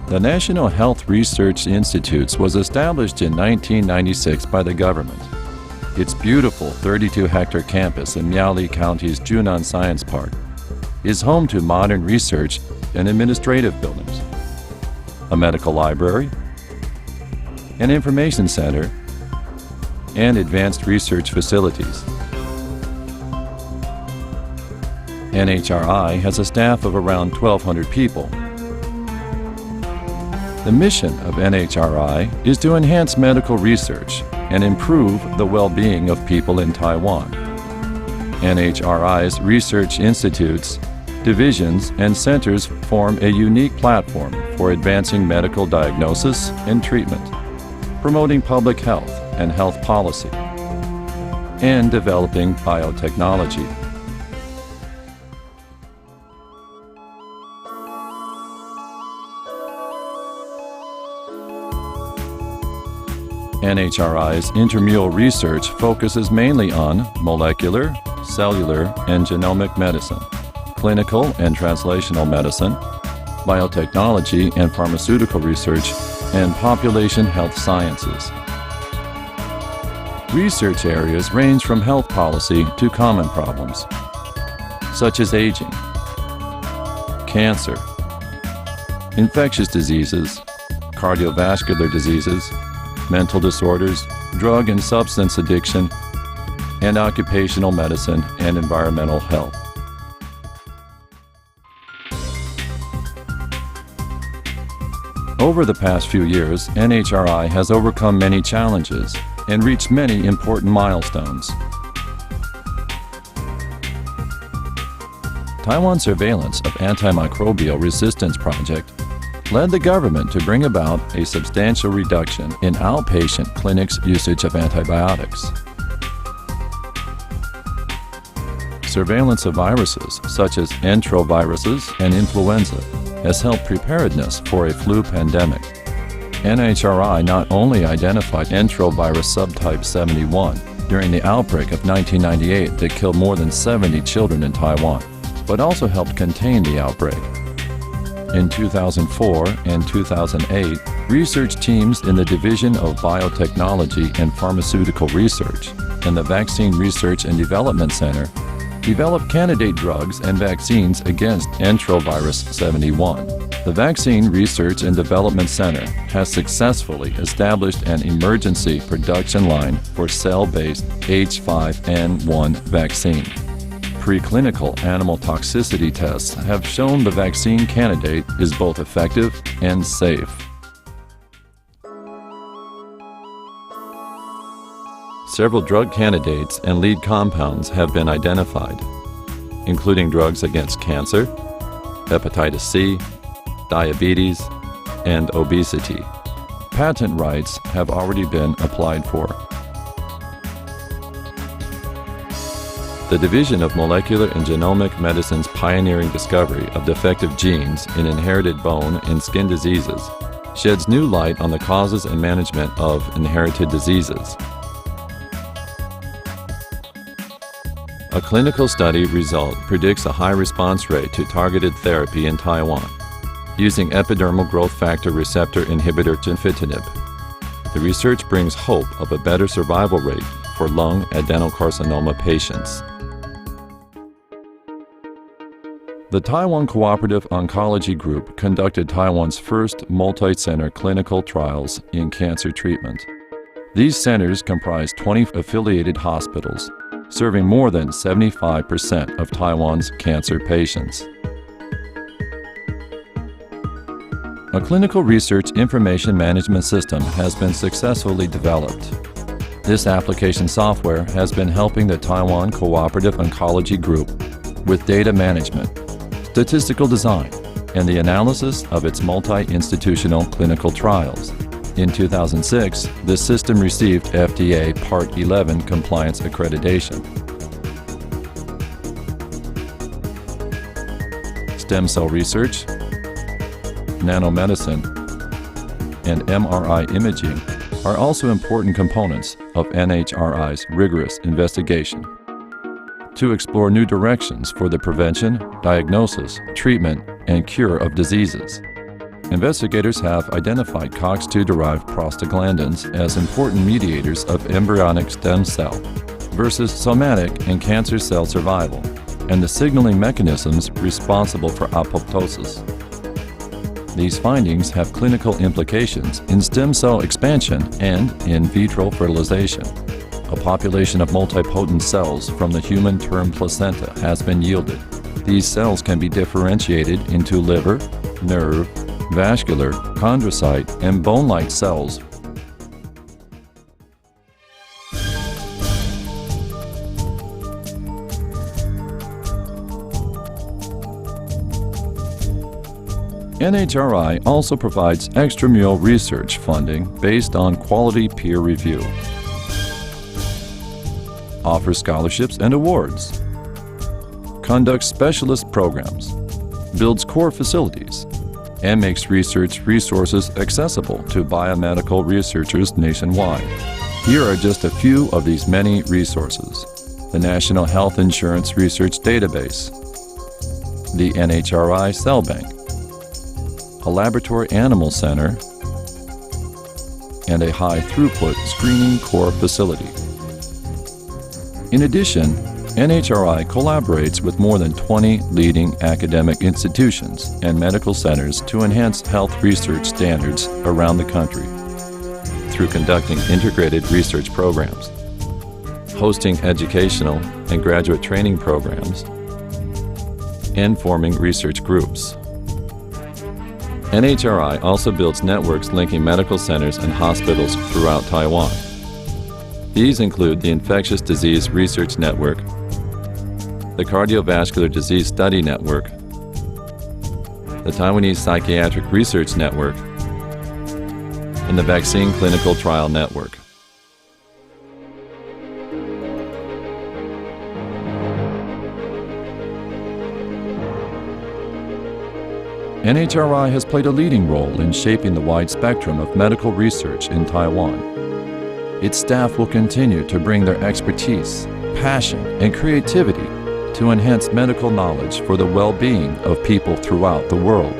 The National Health Research Institutes was established in 1996 by the government. Its beautiful 32-hectare campus in Miaoli County's Junan Science Park is home to modern research and administrative buildings, a medical library, an information center, and advanced research facilities. NHRI has a staff of around 1,200 people. The mission of NHRI is to enhance medical research and improve the well-being of people in Taiwan. NHRI's research institutes, divisions, and centers form a unique platform for advancing medical diagnosis and treatment, promoting public health and health policy, and developing biotechnology. NHRI's intramural research focuses mainly on molecular, cellular, and genomic medicine, clinical and translational medicine, biotechnology and pharmaceutical research, and population health sciences. Research areas range from health policy to common problems, such as aging, cancer, infectious diseases, cardiovascular diseases, mental disorders, drug and substance addiction, and occupational medicine and environmental health. Over the past few years, NHRI has overcome many challenges and reached many important milestones. Taiwan's surveillance of antimicrobial resistance project led the government to bring about a substantial reduction in outpatient clinics' usage of antibiotics. Surveillance of viruses such as enteroviruses and influenza has helped preparedness for a flu pandemic. NHRI not only identified enterovirus subtype 71 during the outbreak of 1998 that killed more than 70 children in Taiwan, but also helped contain the outbreak. In 2004 and 2008, research teams in the Division of Biotechnology and Pharmaceutical Research and the Vaccine Research and Development Center developed candidate drugs and vaccines against enterovirus 71. The Vaccine Research and Development Center has successfully established an emergency production line for cell-based H5N1 vaccine. Preclinical animal toxicity tests have shown the vaccine candidate is both effective and safe. Several drug candidates and lead compounds have been identified, including drugs against cancer, hepatitis C, diabetes, and obesity. Patent rights have already been applied for. The Division of Molecular and Genomic Medicine's pioneering discovery of defective genes in inherited bone and skin diseases sheds new light on the causes and management of inherited diseases. A clinical study result predicts a high response rate to targeted therapy in Taiwan using epidermal growth factor receptor inhibitor gefitinib. The research brings hope of a better survival rate for lung adenocarcinoma patients. The Taiwan Cooperative Oncology Group conducted Taiwan's first multi-center clinical trials in cancer treatment. These centers comprise 20 affiliated hospitals, serving more than 75% of Taiwan's cancer patients. A clinical research information management system has been successfully developed. This application software has been helping the Taiwan Cooperative Oncology Group with data management, statistical design, and the analysis of its multi-institutional clinical trials. In 2006, the system received FDA Part 11 compliance accreditation. Stem cell research, nanomedicine, and MRI imaging are also important components of NHRI's rigorous investigation to explore new directions for the prevention, diagnosis, treatment, and cure of diseases. investigators have identified COX-2-derived prostaglandins as important mediators of embryonic stem cell versus somatic and cancer cell survival, and the signaling mechanisms responsible for apoptosis. These findings have clinical implications in stem cell expansion and in vitro fertilization. A population of multipotent cells from the human term placenta has been yielded. These cells can be differentiated into liver, nerve, vascular, chondrocyte, and bone-like cells. NHRI also provides extramural research funding based on quality peer review, offers scholarships and awards, conducts specialist programs, builds core facilities, and makes research resources accessible to biomedical researchers nationwide. Here are just a few of these many resources: the National Health Insurance Research Database, the NHRI Cell Bank, a laboratory animal center, and a high-throughput screening core facility. In addition, NHRI collaborates with more than 20 leading academic institutions and medical centers to enhance health research standards around the country through conducting integrated research programs, hosting educational and graduate training programs, and forming research groups. NHRI also builds networks linking medical centers and hospitals throughout Taiwan. These include the Infectious Disease Research Network, the Cardiovascular Disease Study Network, the Taiwanese Psychiatric Research Network, and the Vaccine Clinical Trial Network. NHRI has played a leading role in shaping the wide spectrum of medical research in Taiwan. Its staff will continue to bring their expertise, passion, and creativity to enhance medical knowledge for the well-being of people throughout the world.